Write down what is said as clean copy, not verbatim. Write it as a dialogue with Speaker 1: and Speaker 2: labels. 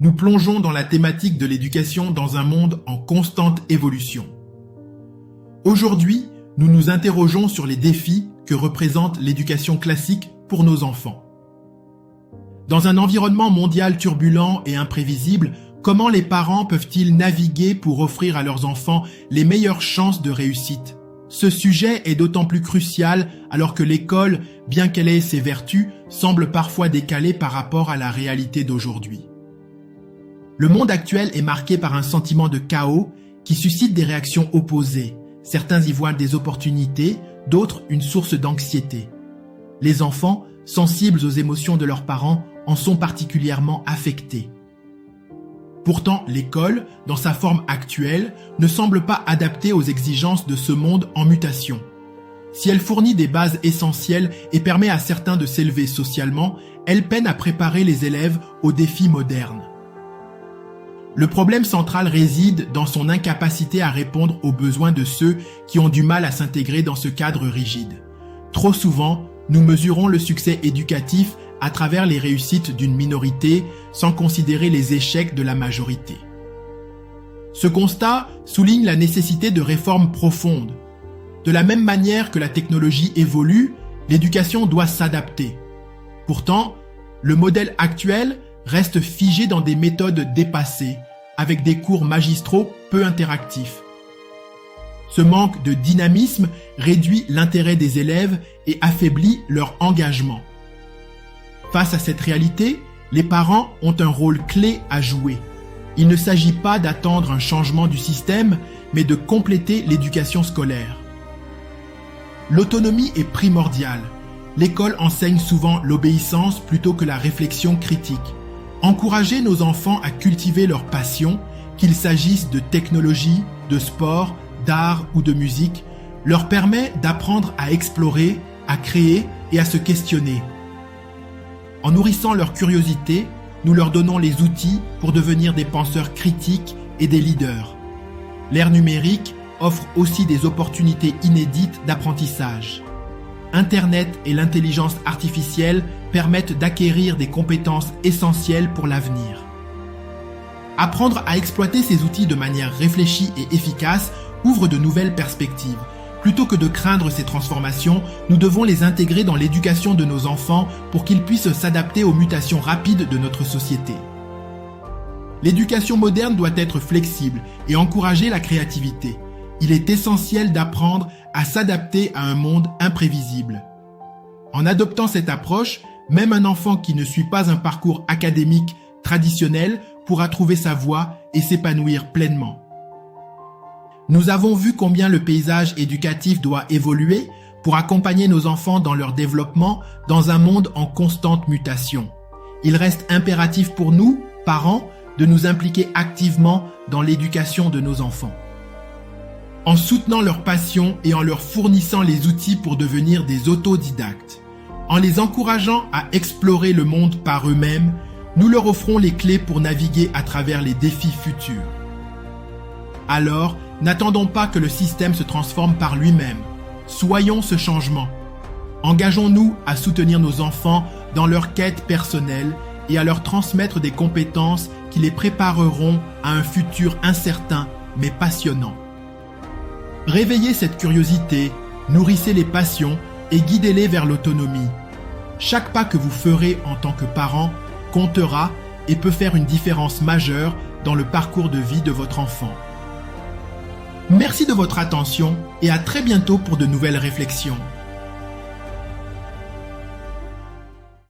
Speaker 1: nous plongeons dans la thématique de l'éducation dans un monde en constante évolution. Aujourd'hui, nous nous interrogeons sur les défis que représente l'éducation classique pour nos enfants. Dans un environnement mondial turbulent et imprévisible, comment les parents peuvent-ils naviguer pour offrir à leurs enfants les meilleures chances de réussite ? Ce sujet est d'autant plus crucial alors que l'école, bien qu'elle ait ses vertus, semble parfois décalée par rapport à la réalité d'aujourd'hui. Le monde actuel est marqué par un sentiment de chaos qui suscite des réactions opposées. Certains y voient des opportunités, d'autres une source d'anxiété. Les enfants, sensibles aux émotions de leurs parents, en sont particulièrement affectés. Pourtant, l'école, dans sa forme actuelle, ne semble pas adaptée aux exigences de ce monde en mutation. Si elle fournit des bases essentielles et permet à certains de s'élever socialement, elle peine à préparer les élèves aux défis modernes. Le problème central réside dans son incapacité à répondre aux besoins de ceux qui ont du mal à s'intégrer dans ce cadre rigide. Trop souvent, nous mesurons le succès éducatif à travers les réussites d'une minorité sans considérer les échecs de la majorité. Ce constat souligne la nécessité de réformes profondes. De la même manière que la technologie évolue, l'éducation doit s'adapter. Pourtant, le modèle actuel reste figé dans des méthodes dépassées, avec des cours magistraux peu interactifs. Ce manque de dynamisme réduit l'intérêt des élèves et affaiblit leur engagement. Face à cette réalité, les parents ont un rôle clé à jouer. Il ne s'agit pas d'attendre un changement du système, mais de compléter l'éducation scolaire. L'autonomie est primordiale. L'école enseigne souvent l'obéissance plutôt que la réflexion critique. Encourager nos enfants à cultiver leur passion, qu'il s'agisse de technologie, de sport, d'art ou de musique, leur permet d'apprendre à explorer, à créer et à se questionner. En nourrissant leur curiosité, nous leur donnons les outils pour devenir des penseurs critiques et des leaders. L'ère numérique offre aussi des opportunités inédites d'apprentissage. Internet et l'intelligence artificielle permettent d'acquérir des compétences essentielles pour l'avenir. Apprendre à exploiter ces outils de manière réfléchie et efficace ouvre de nouvelles perspectives. Plutôt que de craindre ces transformations, nous devons les intégrer dans l'éducation de nos enfants pour qu'ils puissent s'adapter aux mutations rapides de notre société. L'éducation moderne doit être flexible et encourager la créativité. Il est essentiel d'apprendre à s'adapter à un monde imprévisible. En adoptant cette approche, même un enfant qui ne suit pas un parcours académique traditionnel pourra trouver sa voie et s'épanouir pleinement. Nous avons vu combien le paysage éducatif doit évoluer pour accompagner nos enfants dans leur développement dans un monde en constante mutation. Il reste impératif pour nous, parents, de nous impliquer activement dans l'éducation de nos enfants. En soutenant leur passion et en leur fournissant les outils pour devenir des autodidactes. En les encourageant à explorer le monde par eux-mêmes, nous leur offrons les clés pour naviguer à travers les défis futurs. Alors, n'attendons pas que le système se transforme par lui-même. Soyons ce changement. Engageons-nous à soutenir nos enfants dans leur quête personnelle et à leur transmettre des compétences qui les prépareront à un futur incertain mais passionnant. Réveillez cette curiosité, nourrissez les passions et guidez-les vers l'autonomie. Chaque pas que vous ferez en tant que parent comptera et peut faire une différence majeure dans le parcours de vie de votre enfant. Merci de votre attention et à très bientôt pour de nouvelles réflexions.